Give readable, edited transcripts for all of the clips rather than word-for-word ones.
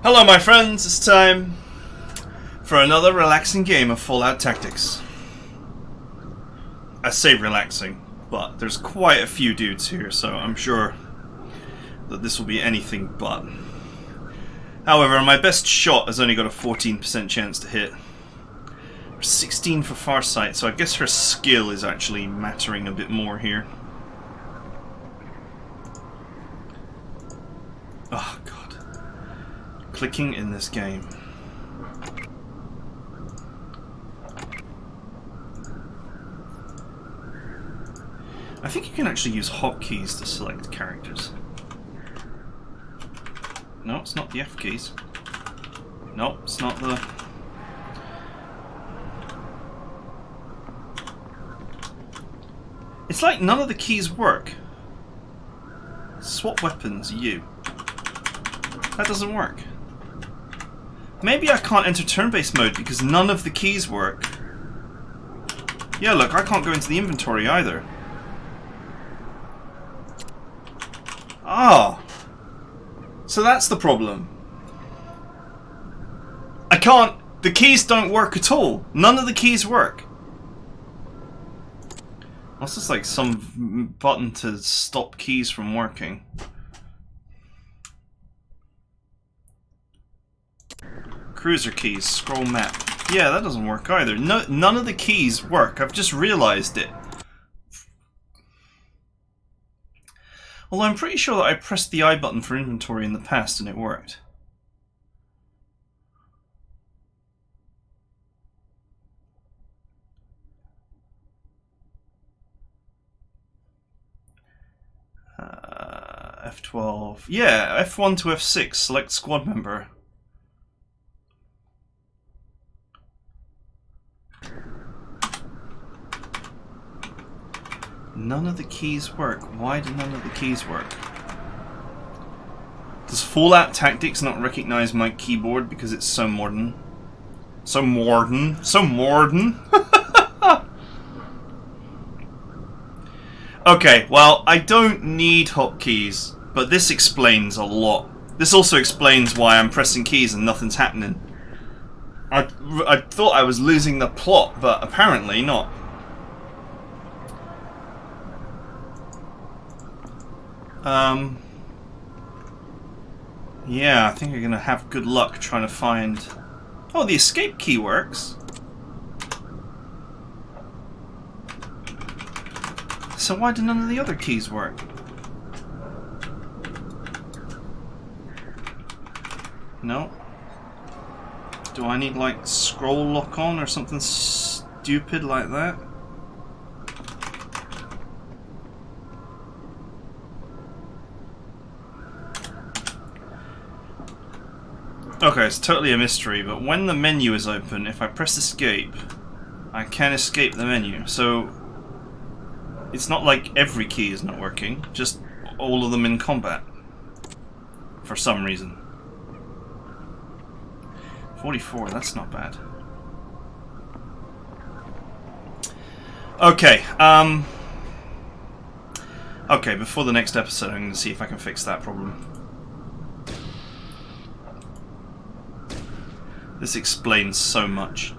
Hello my friends, it's time for another relaxing game of Fallout Tactics. I say relaxing, but there's quite a few dudes here, so I'm sure that this will be anything but. However, my best shot has only got a 14% chance to hit. 16 for Farsight, so I guess her skill is actually mattering a bit more here. Oh god. Clicking in this game. I think you can actually use hotkeys to select characters. No, it's not the F keys. No, it's not the... It's like none of the keys work. Swap weapons, U. That doesn't work. Maybe I can't enter turn-based mode because none of the keys work. Yeah, look, I can't go into the inventory either. Ah! So that's the problem. I can't... The keys don't work at all. None of the keys work. That's just like some button to stop keys from working. Cruiser keys, scroll map. Yeah, that doesn't work either. No, none of the keys work. I've just realized it. Although I'm pretty sure that I pressed the I button for inventory in the past and it worked. F12. Yeah, F1 to F6, select squad member. None of the keys work. Why do none of the keys work? Does Fallout Tactics not recognize my keyboard because it's so modern? So modern? So modern? Okay, well, I don't need hotkeys, but this explains a lot. This also explains why I'm pressing keys and nothing's happening. I thought I was losing the plot, but apparently not. Yeah, I think you're gonna have good luck trying to find... Oh, the escape key works. So why do none of the other keys work? No. Do I need like scroll lock on or something stupid like that? Okay, it's totally a mystery, but when the menu is open, if I press escape, I can escape the menu. So it's not like every key is not working, just all of them in combat. For some reason. 44, that's not bad. Okay, okay, before the next episode I'm going to see if I can fix that problem. This explains so much.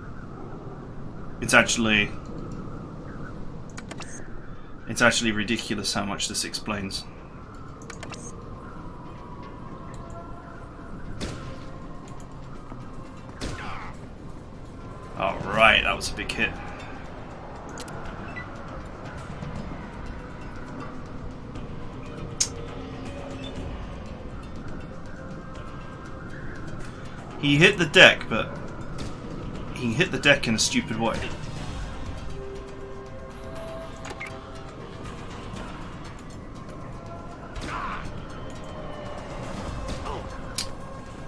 It's actually ridiculous how much this explains. Alright, that was a big hit. He hit the deck, but he hit the deck in a stupid way.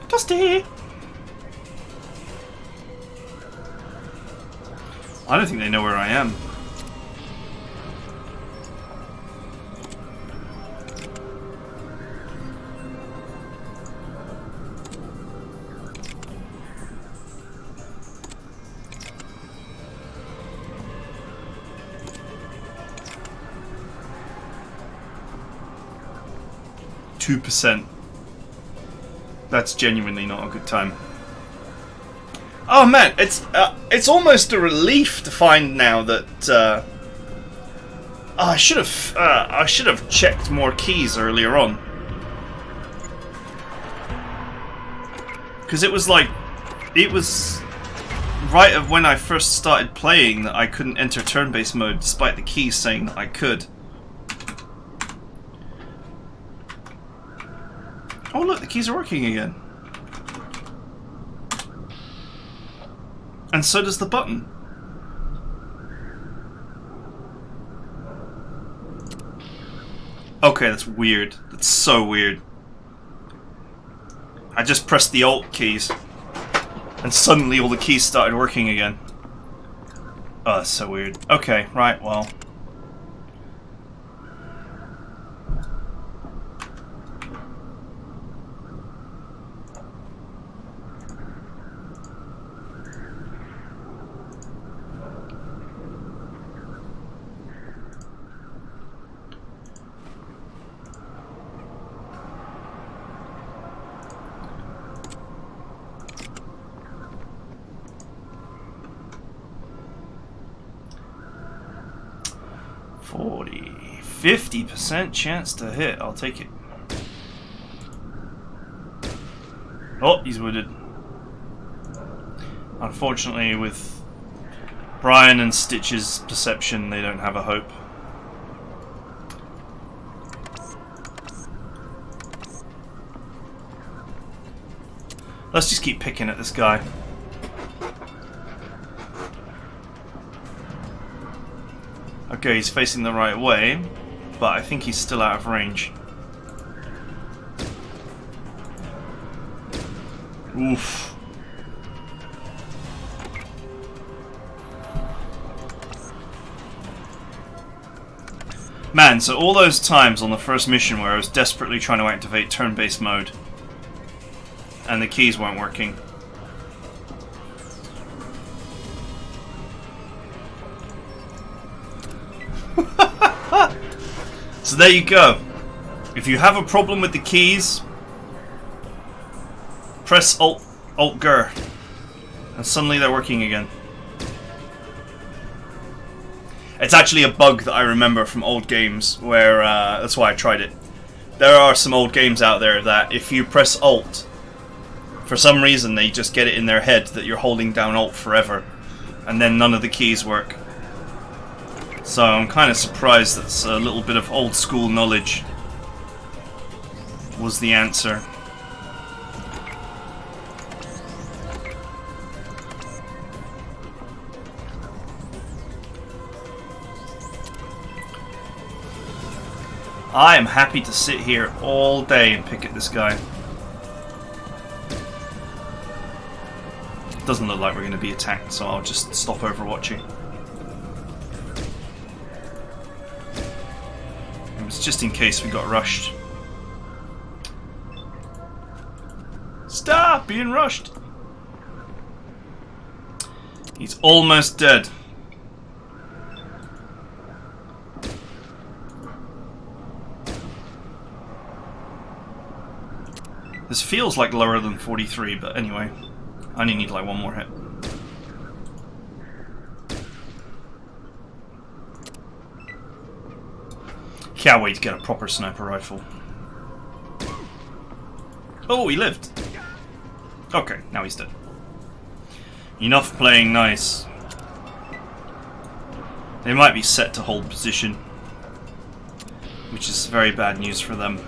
Dusty! I don't think they know where I am. %. That's genuinely not a good time. Oh man, it's almost a relief to find now that I should have checked more keys earlier on, because it was right of when I first started playing that I couldn't enter turn-based mode despite the keys saying that I could. Oh look, the keys are working again. And so does the button. Okay, that's weird. That's so weird. I just pressed the Alt keys, and suddenly all the keys started working again. Oh, that's so weird. Okay, right, well. — 50% chance to hit. I'll take it. Oh, he's wounded. Unfortunately, with Brian and Stitch's perception, they don't have a hope. Let's just keep picking at this guy. Okay, he's facing the right way, but I think he's still out of range. Oof. Man, so all those times on the first mission where I was desperately trying to activate turn-based mode and the keys weren't working. So there you go. If you have a problem with the keys, press Alt-Ger, and suddenly they're working again. It's actually a bug that I remember from old games, where that's why I tried it. There are some old games out there that if you press Alt, for some reason they just get it in their head that you're holding down Alt forever, and then none of the keys work. So I'm kind of surprised that a little bit of old school knowledge was the answer. I am happy to sit here all day and pick at this guy. It doesn't look like we're going to be attacked, so I'll just stop overwatching. It was just in case we got rushed. Stop being rushed! He's almost dead. This feels like lower than 43, but anyway, I only need like one more hit. Can't wait to get a proper sniper rifle. Oh, he lived. Okay, now he's dead. Enough playing nice. They might be set to hold position, which is very bad news for them.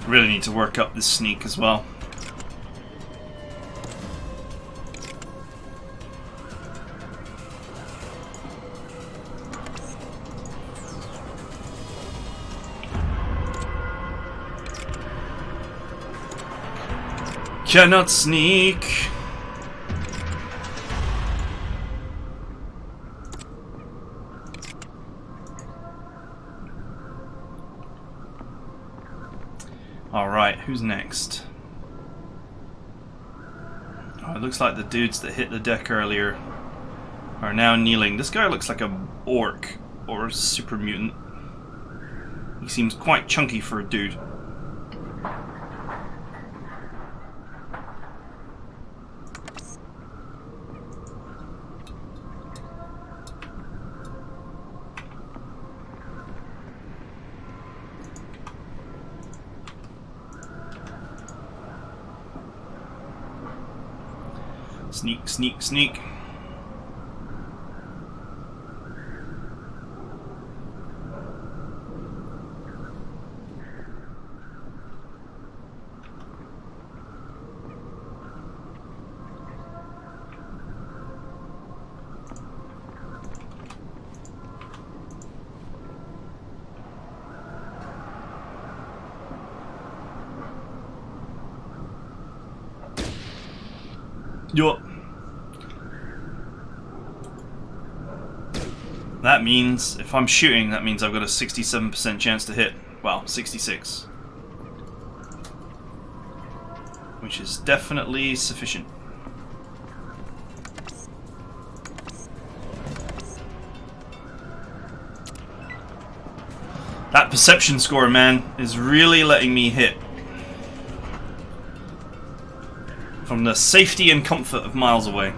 Really need to work up this sneak as well. Cannot sneak. Alright, who's next? Oh, It looks like the dudes that hit the deck earlier are now kneeling. This guy looks like a orc or a super mutant. He seems quite chunky for a dude. Sneak, sneak, sneak. Yup. That means, if I'm shooting, that means I've got a 67% chance to hit. Well, 66. Which is definitely sufficient. That perception score, man, is really letting me hit. From the safety and comfort of miles away.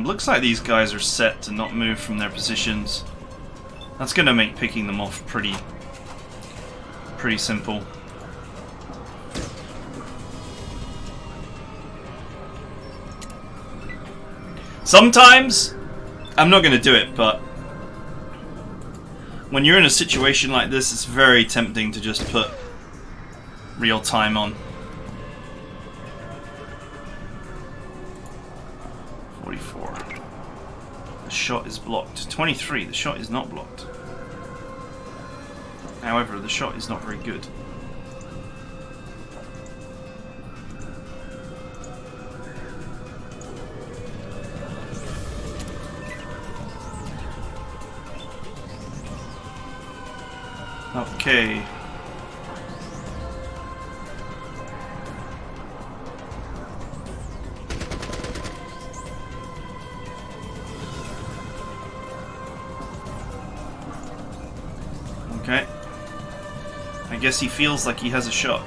Looks like these guys are set to not move from their positions. That's going to make picking them off pretty simple. Sometimes I'm not going to do it, but when you're in a situation like this, it's very tempting to just put real time on. 44. The shot is blocked. 23. The shot is not blocked. However, the shot is not very good. Okay. Okay. I guess he feels like he has a shot.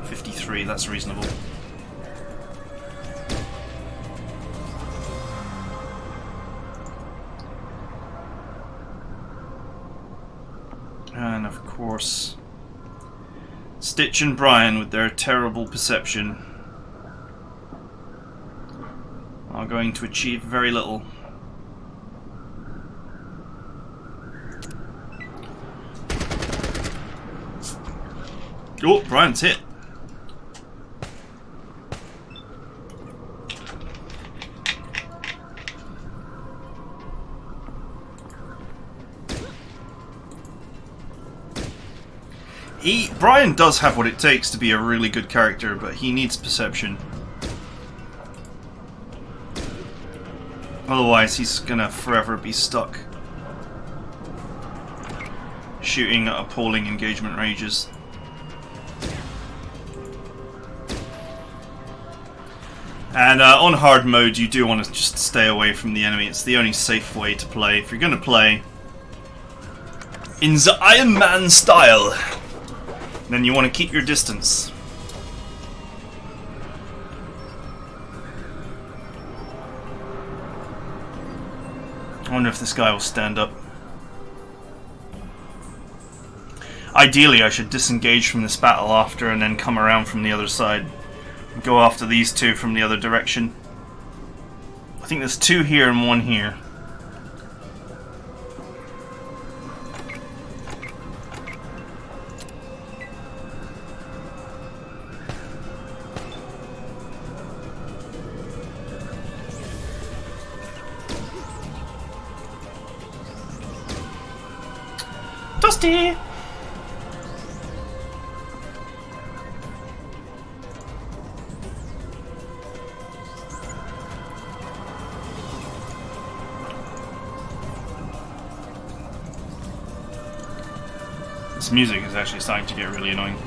53, that's reasonable. And of course, Stitch and Brian with their terrible perception are going to achieve very little. Oh, Brian's hit. Brian does have what it takes to be a really good character, but he needs perception. Otherwise, he's gonna forever be stuck shooting at appalling engagement ranges. And on hard mode, you do want to just stay away from the enemy. It's the only safe way to play. If you're gonna play in the Iron Man style, then you want to keep your distance. I wonder if this guy will stand up. Ideally, I should disengage from this battle after and then come around from the other side. Go after these two from the other direction. I think there's two here and one here. Dusty! This music is actually starting to get really annoying.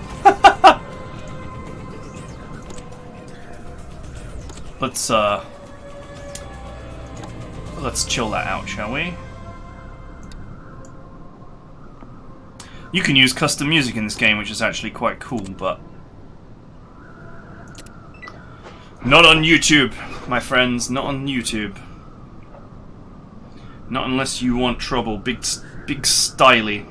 Let's chill that out, shall we? You can use custom music in this game, which is actually quite cool, but not on YouTube, my friends. Not on YouTube. Not unless you want trouble. Big styly.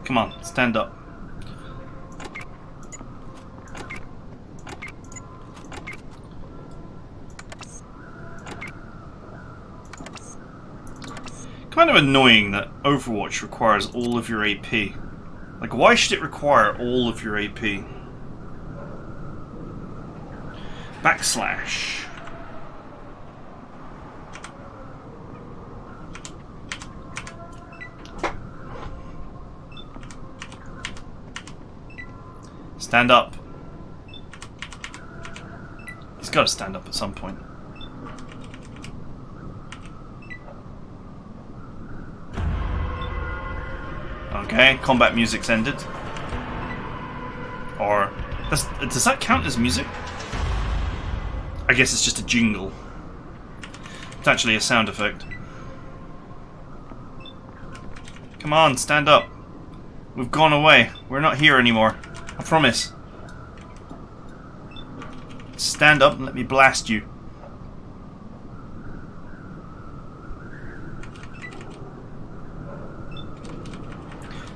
Come on, stand up. Kind of annoying that Overwatch requires all of your AP. Like, why should it require all of your AP? Backslash. Stand up. He's got to stand up at some point. Okay, combat music's ended. Or does that count as music? I guess it's just a jingle. It's actually a sound effect. Come on, stand up. We've gone away. We're not here anymore. I promise. Stand up and let me blast you.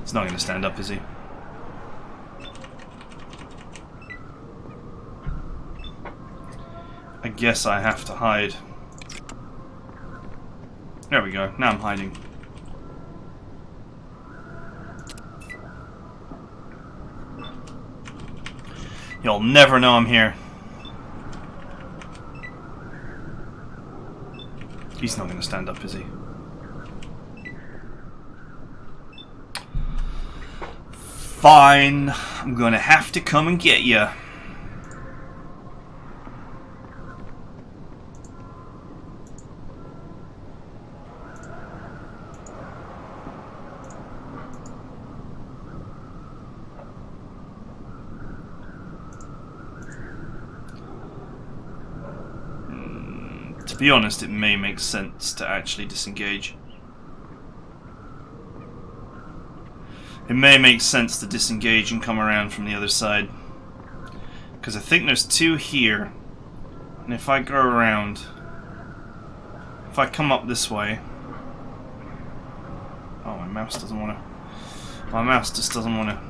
He's not going to stand up, is he? I guess I have to hide. There we go. Now I'm hiding. You'll never know I'm here. He's not going to stand up, is he? Fine. I'm going to have to come and get you. To be honest, it may make sense to actually disengage. It may make sense to disengage and come around from the other side. Because I think there's two here. And if I go around... If I come up this way... Oh, my mouse doesn't want to... My mouse just doesn't want to...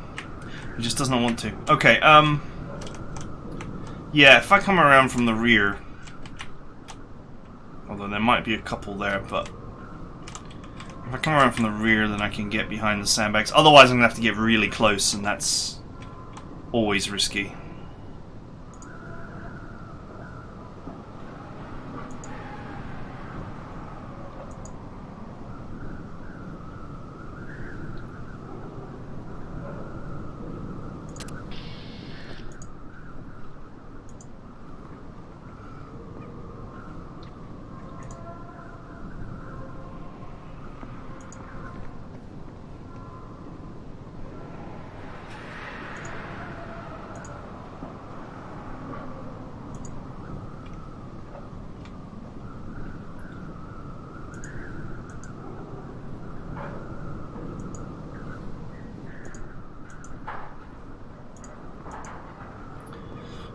It just does not want to. Okay, yeah, if I come around from the rear... Although there might be a couple there, but... If I come around from the rear, then I can get behind the sandbags. Otherwise, I'm going to have to get really close, and that's always risky.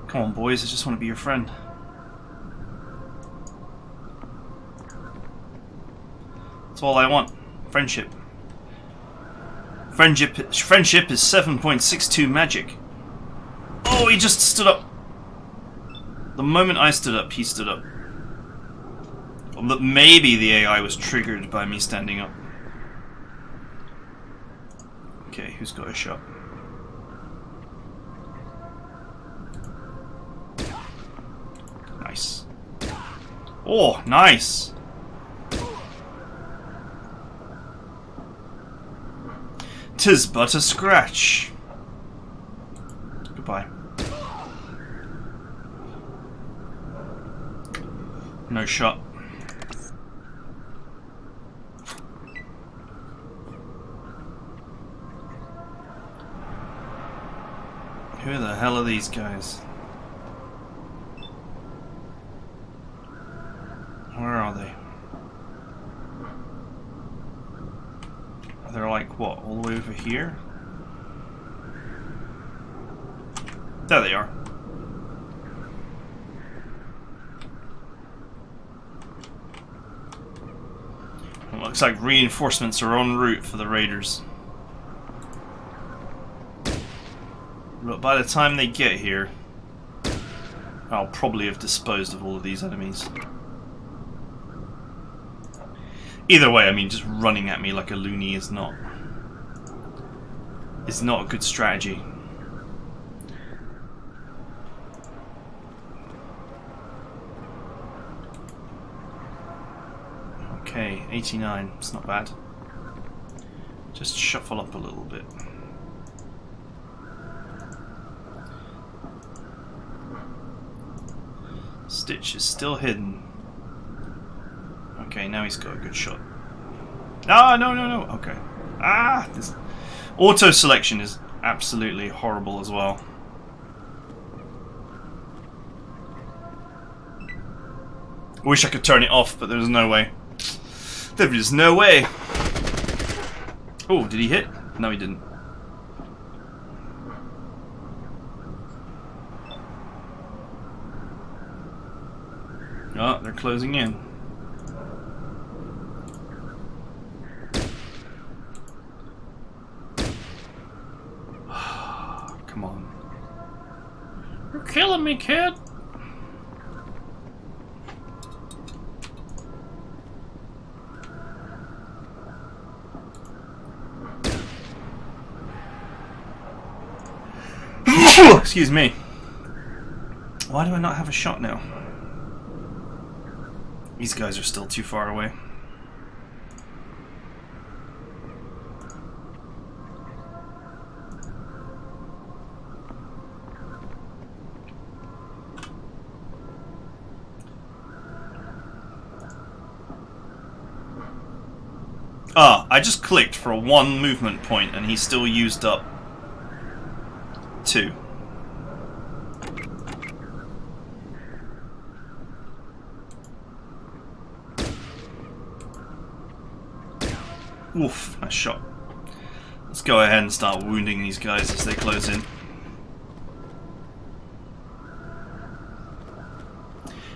Come on, boys, I just want to be your friend. That's all I want. Friendship. Friendship is 7.62 magic. Oh, he just stood up. The moment I stood up, he stood up. But maybe the AI was triggered by me standing up. Okay, who's got a shot? Nice. Oh, nice. "'Tis but a scratch." Goodbye. No shot. Who the hell are these guys? Where are they? They're like, what, all the way over here? There they are. It looks like reinforcements are en route for the raiders. But by the time they get here, I'll probably have disposed of all of these enemies. Either way, I mean, just running at me like a loony is not a good strategy. Okay, 89. It's not bad. Just shuffle up a little bit. Stitch is still hidden. Okay, now he's got a good shot. Ah, no, no, no. Okay. Ah, this auto selection is absolutely horrible as well. Wish I could turn it off, but there's no way. There is no way. Oh, did he hit? No, he didn't. Oh, they're closing in. Come on. You're killing me, kid. Excuse me. Why do I not have a shot now? These guys are still too far away. Ah, I just clicked for a 1 movement point and he still used up 2. Oof, nice shot. Let's go ahead and start wounding these guys as they close in.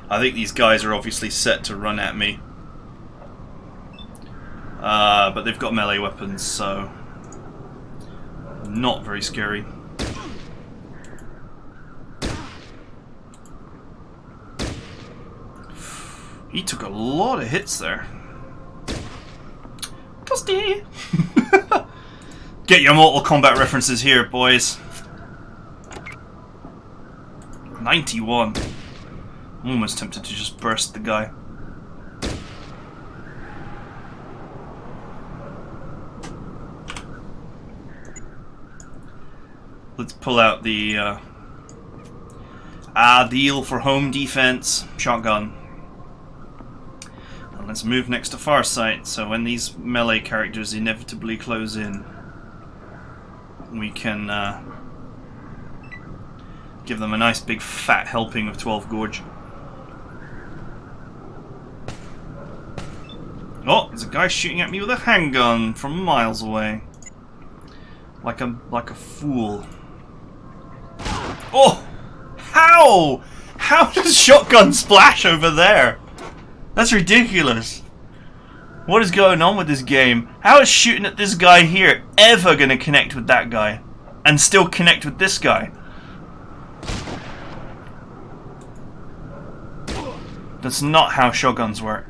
I think these guys are obviously set to run at me. But they've got melee weapons, so not very scary. He took a lot of hits there. Toasty! Get your Mortal Kombat references here, boys. 91. I'm almost tempted to just burst the guy. Let's pull out the ideal for home defense shotgun. And let's move next to Farsight, so when these melee characters inevitably close in, we can give them a nice big fat helping of 12 Gorge. Oh, there's a guy shooting at me with a handgun from miles away. Like a fool. Oh! How? How does shotgun splash over there? That's ridiculous. What is going on with this game? How is shooting at this guy here ever going to connect with that guy? And still connect with this guy? That's not how shotguns work.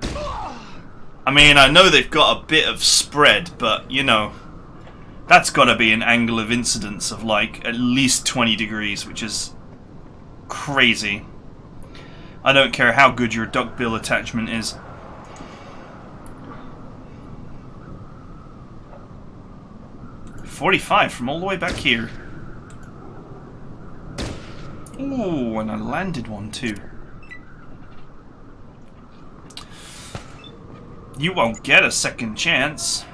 I mean, I know they've got a bit of spread, but, you know, that's got to be an angle of incidence of like at least 20 degrees, which is crazy. I don't care how good your duckbill attachment is. .45 from all the way back here. Ooh, and I landed one too. You won't get a second chance.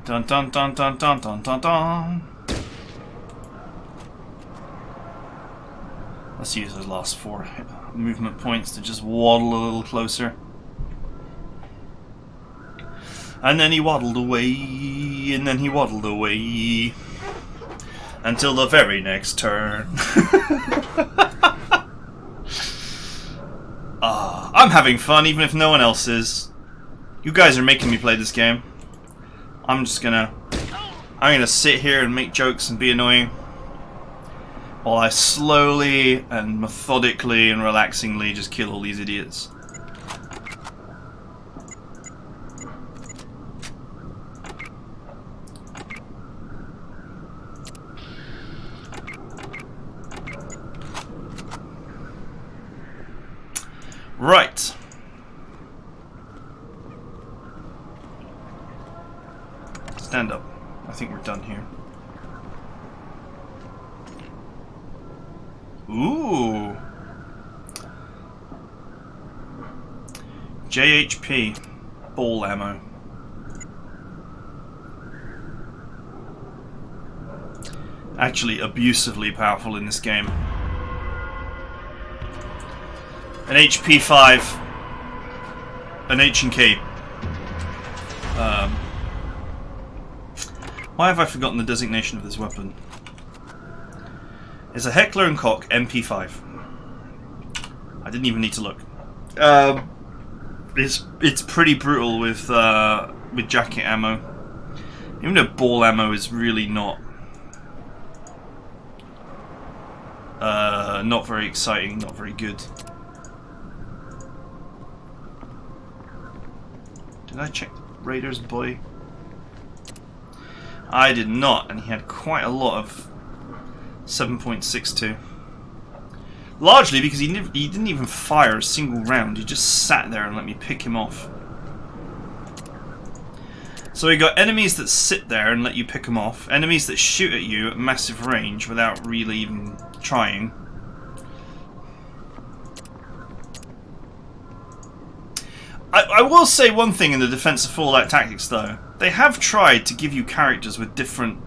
Dun dun dun dun dun dun dun dun. Let's use those last 4 movement points to just waddle a little closer. And then he waddled away, and then he waddled away, until the very next turn. I'm having fun even if no one else is. You guys are making me play this game. I'm gonna sit here and make jokes and be annoying while I slowly and methodically and relaxingly just kill all these idiots. Right. Stand up. I think we're done here. Ooh. JHP. Ball ammo. Actually abusively powerful in this game. An HP 5. An H&K. Why have I forgotten the designation of this weapon? It's a Heckler & Koch MP5. I didn't even need to look. It's pretty brutal with jacket ammo. Even though ball ammo is really not very exciting, not very good. Did I check Raider's boy? I did not, and he had quite a lot of 7.62. Largely because he didn't even fire a single round. He just sat there and let me pick him off. So we got enemies that sit there and let you pick them off. Enemies that shoot at you at massive range without really even trying. I will say one thing in the defense of Fallout Tactics though. They have tried to give you characters with different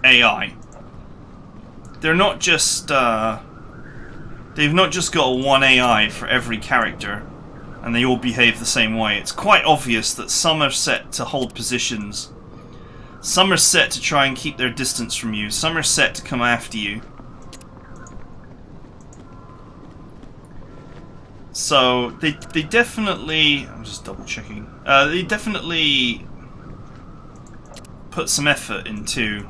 AI. They're not just they've not just got one AI for every character and they all behave the same way. It's quite obvious that some are set to hold positions, some are set to try and keep their distance from you, some are set to come after you. So they definitely, I'm just double checking, they definitely put some effort into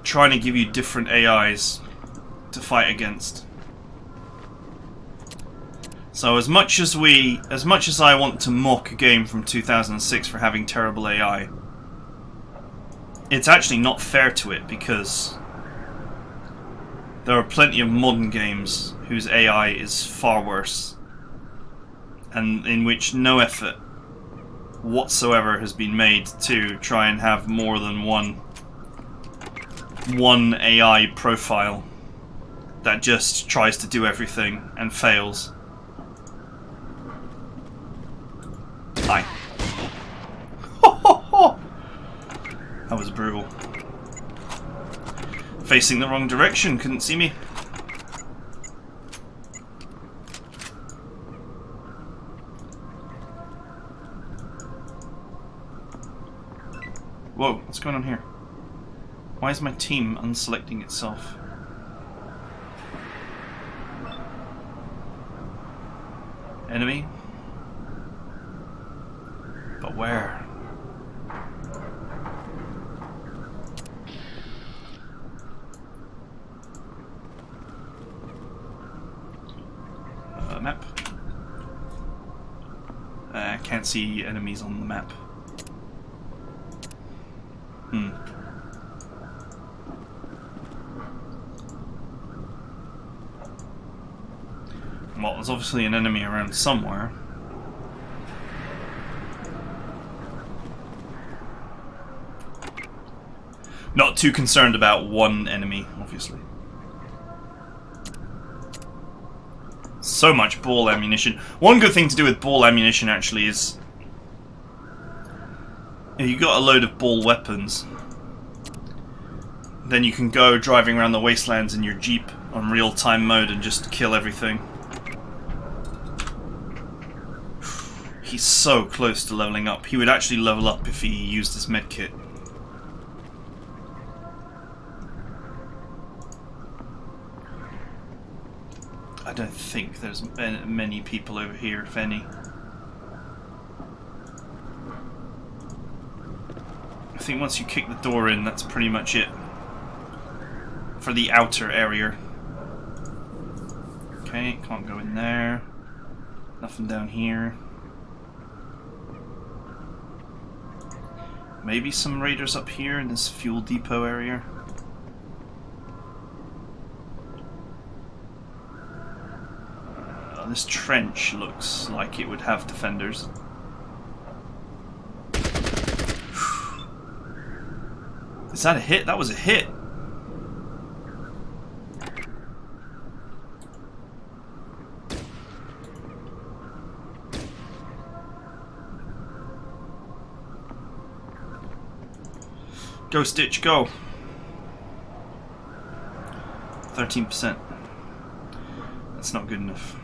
trying to give you different AIs to fight against. So as much as I want to mock a game from 2006 for having terrible AI, it's actually not fair to it because there are plenty of modern games whose AI is far worse and in which no effort whatsoever has been made to try and have more than one AI profile that just tries to do everything and fails. Hi. That was brutal. Facing the wrong direction, couldn't see me. Whoa, what's going on here? Why is my team unselecting itself? Enemy? But where? Map. Can't see enemies on the map. Well, there's obviously an enemy around somewhere. Not too concerned about one enemy, obviously. So much ball ammunition. One good thing to do with ball ammunition, actually, is if you got a load of ball weapons, then you can go driving around the wastelands in your Jeep on real-time mode and just kill everything. He's so close to leveling up. He would actually level up if he used his medkit. I don't think there's many people over here, if any. I think once you kick the door in, that's pretty much it. For the outer area. Okay, can't go in there. Nothing down here. Maybe some raiders up here in this fuel depot area. This trench looks like it would have defenders. Is that a hit? That was a hit. Go, Stitch, go. 13%. That's not good enough.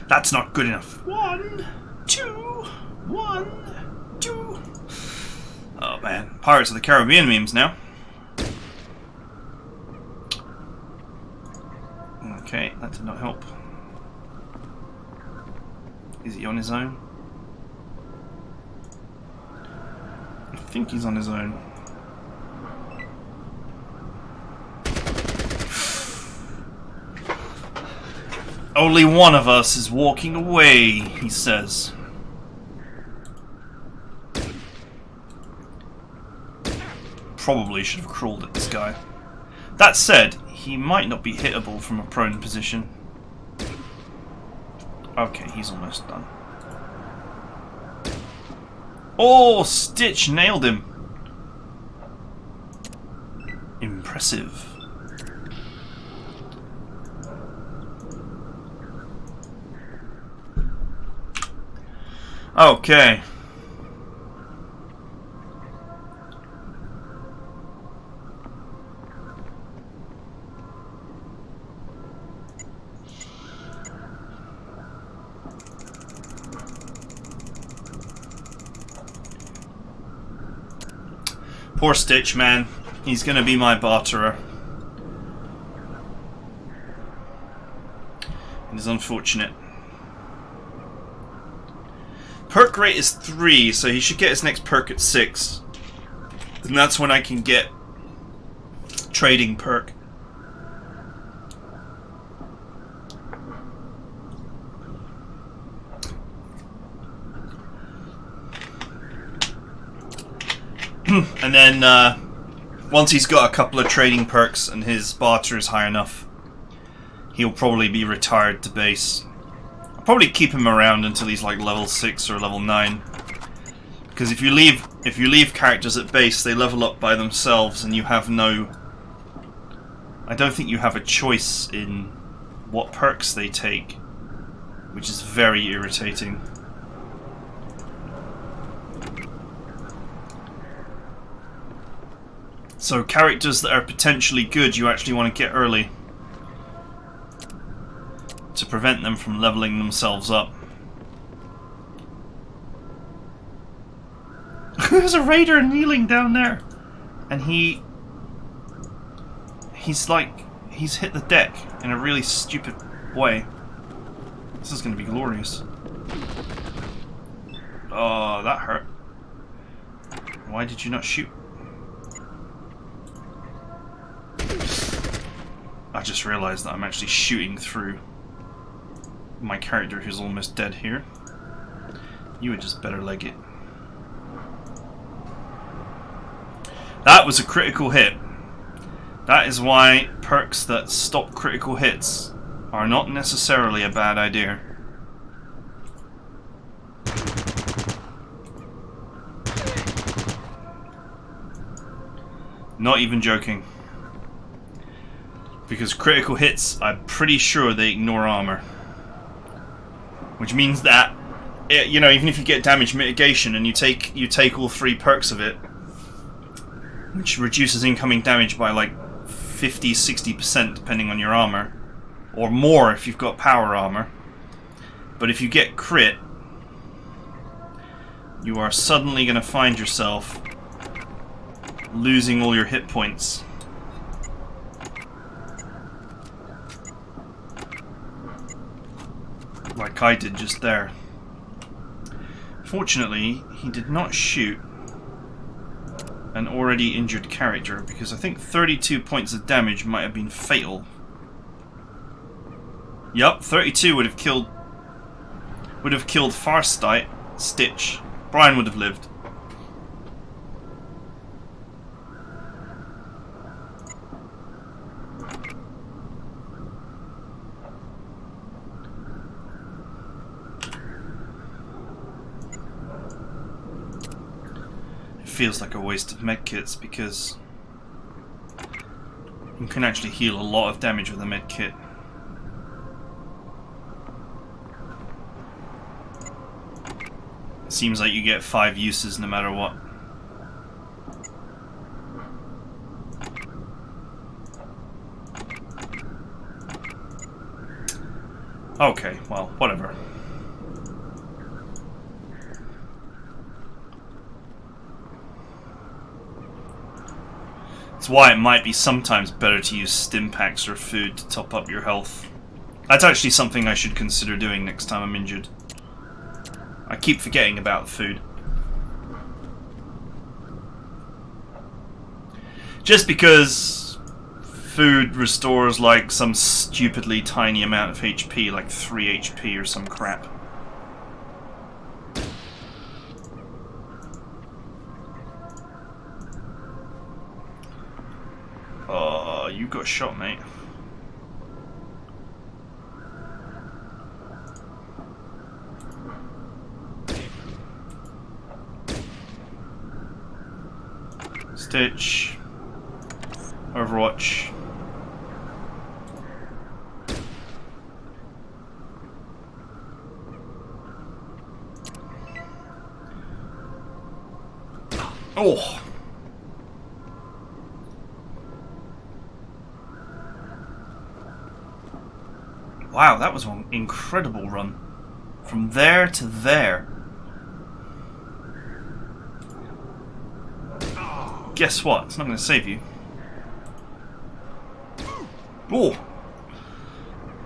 That's not good enough. 1, 2, 1, 2. Oh man, Pirates of the Caribbean memes now. Okay, that did not help. Is he on his own? I think he's on his own. Only one of us is walking away, he says. Probably should have crawled at this guy. That said, he might not be hittable from a prone position. Okay, he's almost done. Oh, Stitch nailed him. Impressive. Okay. Poor Stitch, man. He's gonna be my barterer. It is unfortunate. Perk rate is 3, so he should get his next perk at 6. And that's when I can get trading perk. And then once he's got a couple of trading perks and his barter is high enough, he'll probably be retired to base. I'll probably keep him around until he's like level 6 or level 9. Because if you leave characters at base, they level up by themselves and you have no... I don't think you have a choice in what perks they take, which is very irritating. So characters that are potentially good, you actually want to get early to prevent them from leveling themselves up. There's a raider kneeling down there, and he's hit the deck in a really stupid way. This is going to be glorious. Oh, that hurt. Why did you not shoot? I just realised that I'm actually shooting through my character who's almost dead here. You would just better leg it. That was a critical hit. That is why perks that stop critical hits are not necessarily a bad idea. Not even joking. Because critical hits, I'm pretty sure they ignore armor. Which means that, you know, even if you get damage mitigation and you take all 3 perks of it, which reduces incoming damage by like 50-60% depending on your armor, or more if you've got power armor. But if you get crit, you are suddenly going to find yourself losing all your hit points. Like I did just there. Fortunately, he did not shoot an already injured character, because I think 32 points of damage might have been fatal. Yup, 32 would have killed Farsight, Stitch. Brian would have lived. Feels like a waste of medkits because you can actually heal a lot of damage with a medkit. Seems like you get 5 uses no matter what. Okay, well, whatever. That's why it might be sometimes better to use stim packs or food to top up your health. That's actually something I should consider doing next time I'm injured. I keep forgetting about food. Just because food restores like some stupidly tiny amount of HP, like 3 HP or some crap. You got shot, mate. Stitch. Overwatch. Oh! Wow, that was an incredible run. From there to there. Guess what? It's not going to save you. Oh!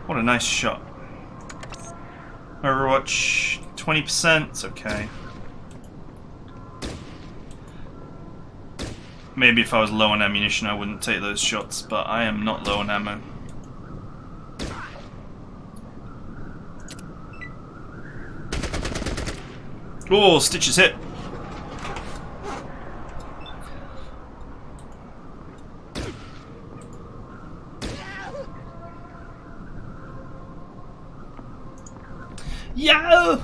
What a nice shot. Overwatch, 20%, it's okay. Maybe if I was low on ammunition I wouldn't take those shots, but I am not low on ammo. Oh, Stitch is hit. Yeah.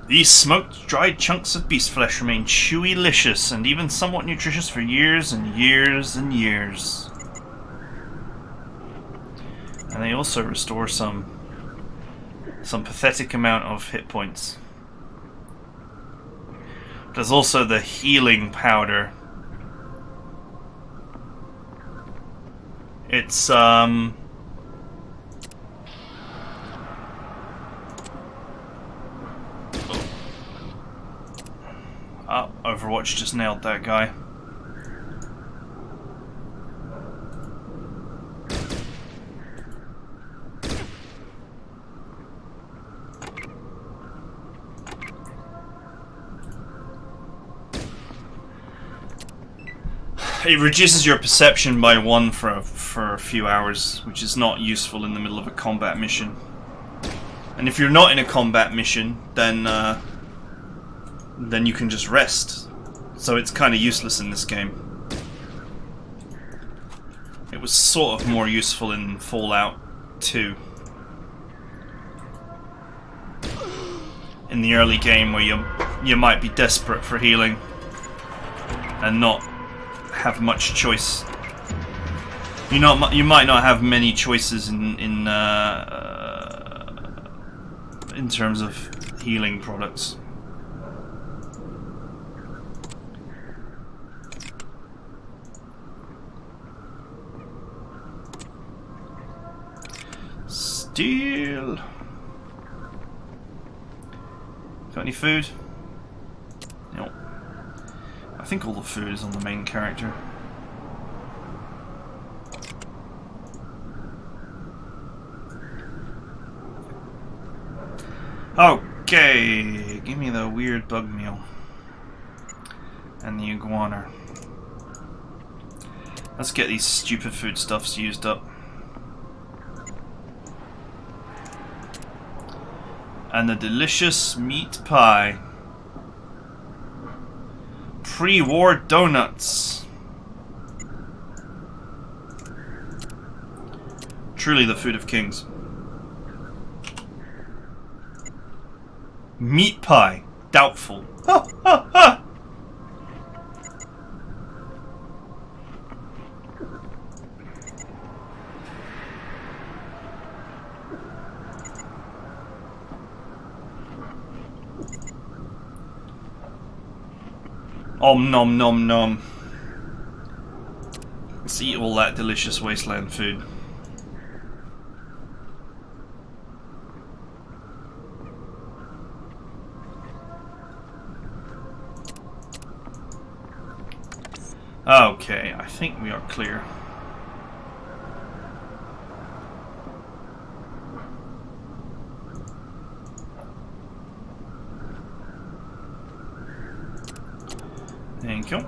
These smoked, dried chunks of beast flesh remain chewy-licious and even somewhat nutritious for years and years and years. And they also restore some pathetic amount of hit points. There's also the healing powder. It's oh, Overwatch just nailed that guy. It reduces your perception by 1 for a few hours, which is not useful in the middle of a combat mission. And if you're not in a combat mission, then you can just rest. So it's kind of useless in this game. It was sort of more useful in Fallout 2. In the early game, where you might be desperate for healing and not have much choice. You might not have many choices in terms of healing products. Steel. Got any food? No. I think all the food is on the main character. Okay, give me the weird bug meal and the iguana. Let's get these stupid foodstuffs used up. And the delicious meat pie. Pre-war donuts. Truly the food of kings. Meat pie. Doubtful. Ha ha ha! Om nom nom nom. Let's eat all that delicious wasteland food. Okay, I think we are clear. Thank you.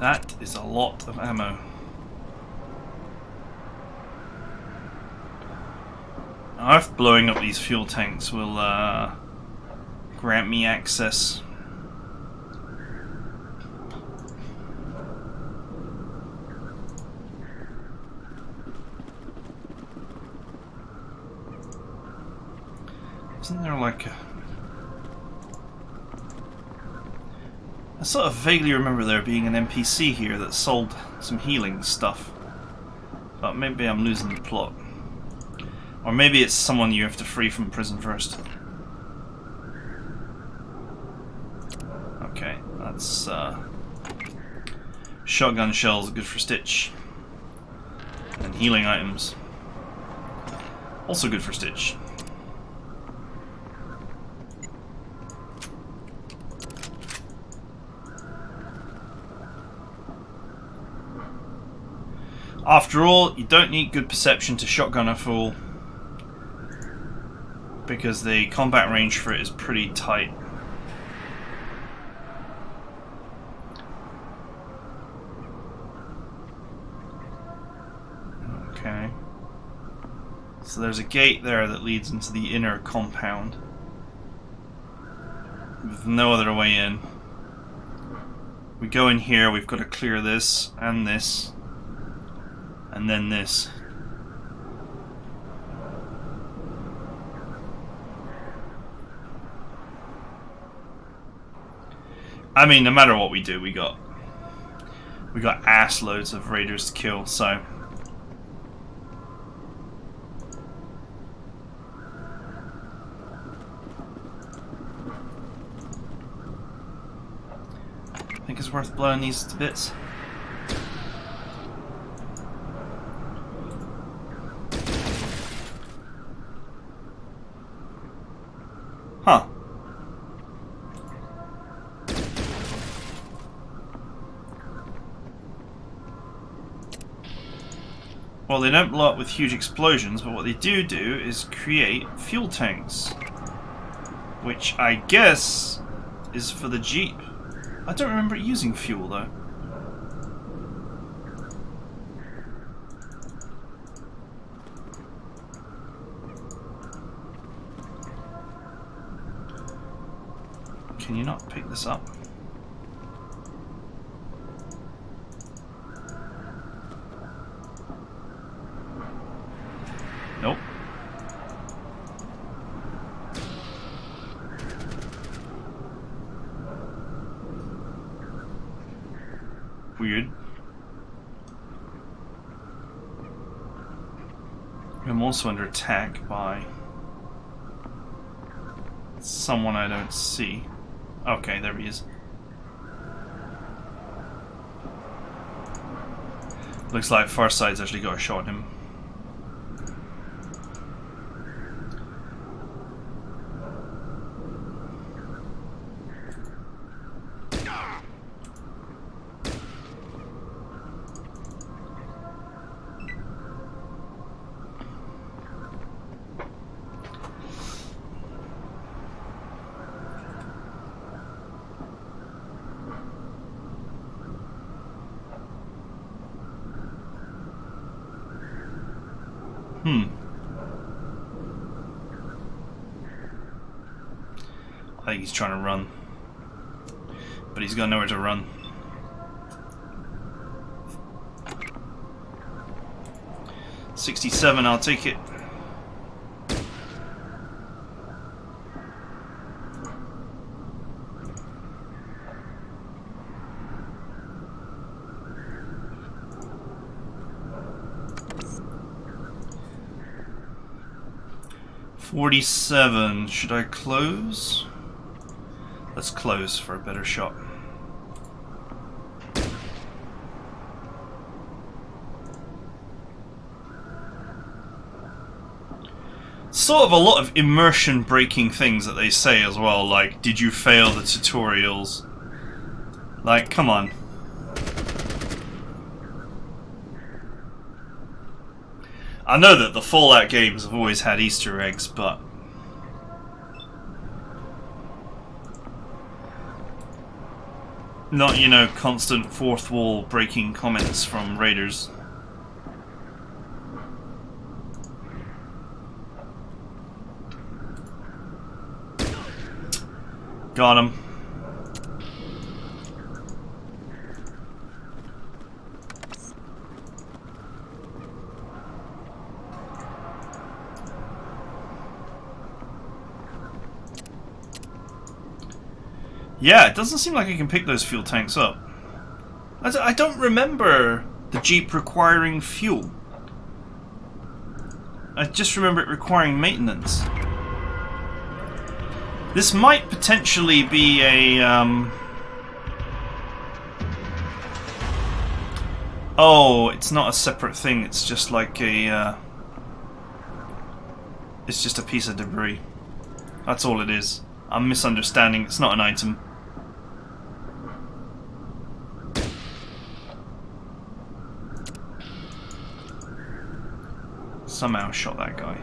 That is a lot of ammo. Now, if blowing up these fuel tanks will grant me access. Isn't there like a... I sort of vaguely remember there being an NPC here that sold some healing stuff. But maybe I'm losing the plot. Or maybe it's someone you have to free from prison first. Okay, that's... shotgun shells, good for Stitch. And healing items. Also good for Stitch. After all, you don't need good perception to shotgun a fool, because the combat range for it is pretty tight. Okay. So there's a gate there that leads into the inner compound, with no other way in. We go in here, we've got to clear this, and this. And then this. I mean, no matter what we do, we got ass loads of raiders to kill, so I think it's worth blowing these to bits. Huh. Well, they don't blow up with huge explosions, but what they do is create fuel tanks. Which I guess is for the Jeep. I don't remember it using fuel though. Can you not pick this up? Nope. Weird. I'm also under attack by someone I don't see. Okay, there he is. Looks like Farsight's actually got a shot at him. I think he's trying to run. But he's got nowhere to run. $67, I'll take it. $47. Should I close? Let's close for a better shot. Sort of a lot of immersion breaking things that they say as well, like, did you fail the tutorials? Like, come on. I know that the Fallout games have always had Easter eggs, but not, you know, constant fourth wall breaking comments from raiders. Got him. Yeah, it doesn't seem like I can pick those fuel tanks up. I don't remember the Jeep requiring fuel. I just remember it requiring maintenance. This might potentially be a... Oh, it's not a separate thing, it's just like a... It's just a piece of debris. That's all it is. I'm misunderstanding, it's not an item. Somehow shot that guy.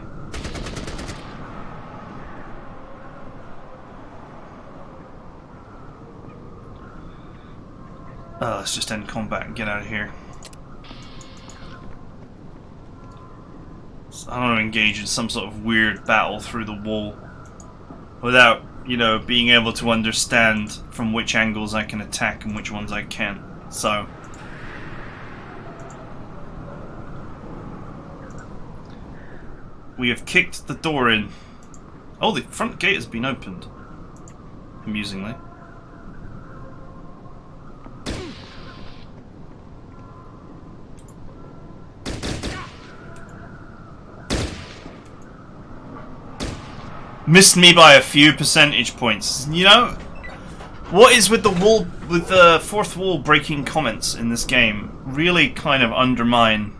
Let's just end combat and get out of here. I don't want to engage in some sort of weird battle through the wall without, you know, being able to understand from which angles I can attack and which ones I can't. So we have kicked the door in. Oh, the front gate has been opened. Amusingly. Missed me by a few percentage points. You know, what is with the fourth wall breaking comments in this game really kind of undermine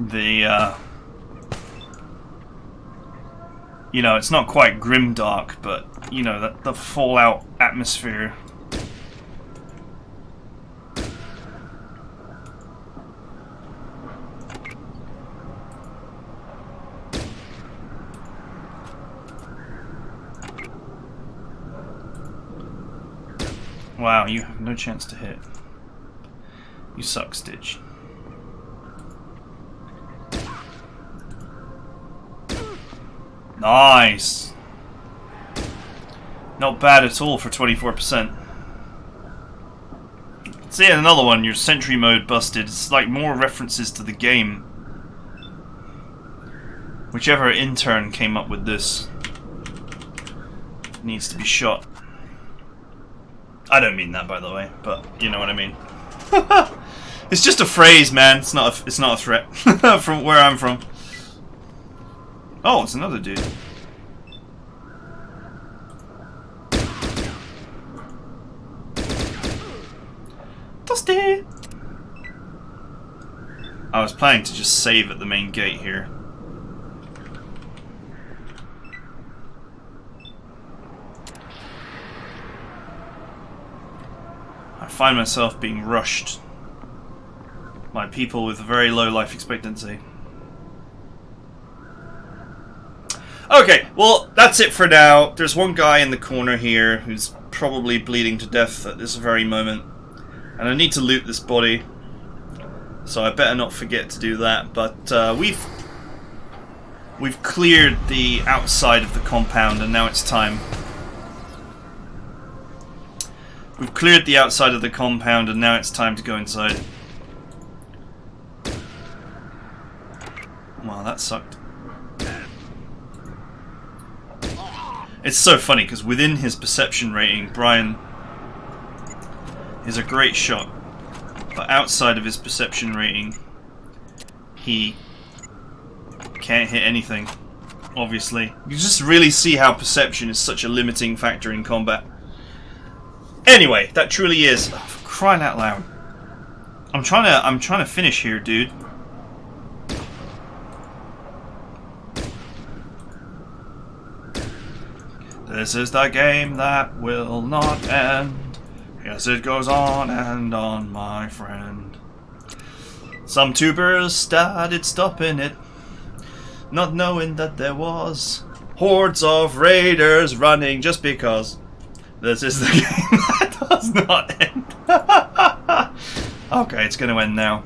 the you know, it's not quite grimdark, but you know, the Fallout atmosphere. Wow, you have no chance to hit. You suck, Stitch. Nice! Not bad at all for 24%. See, another one, your sentry mode busted. It's like more references to the game. Whichever intern came up with this needs to be shot. I don't mean that, by the way, but you know what I mean. It's just a phrase, man. It's not a threat from where I'm from. Oh, it's another dude. Dusty! I was planning to just save at the main gate here. I find myself being rushed by people with very low life expectancy. Okay, well, that's it for now. There's one guy in the corner here who's probably bleeding to death at this very moment. And I need to loot this body. So I better not forget to do that. But we've cleared the outside of the compound and now it's time. We've cleared the outside of the compound and now it's time to go inside. Wow, that sucked. It's so funny because within his perception rating, Brian is a great shot, but outside of his perception rating, he can't hit anything, obviously. You just really see how perception is such a limiting factor in combat. Anyway, that truly is. Oh, for crying out loud. I'm trying to finish here, dude. This is the game that will not end. Yes, it goes on and on, my friend. Some tubers started stopping it, not knowing that there was hordes of raiders running just because. This is the game that does not end. Okay, it's going to end now,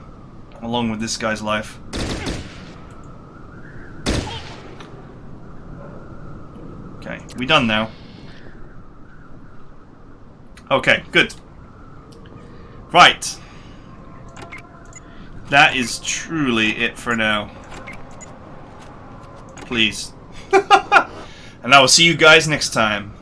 along with this guy's life. Okay, we done now. Okay, good. Right. That is truly it for now. Please. And I will see you guys next time.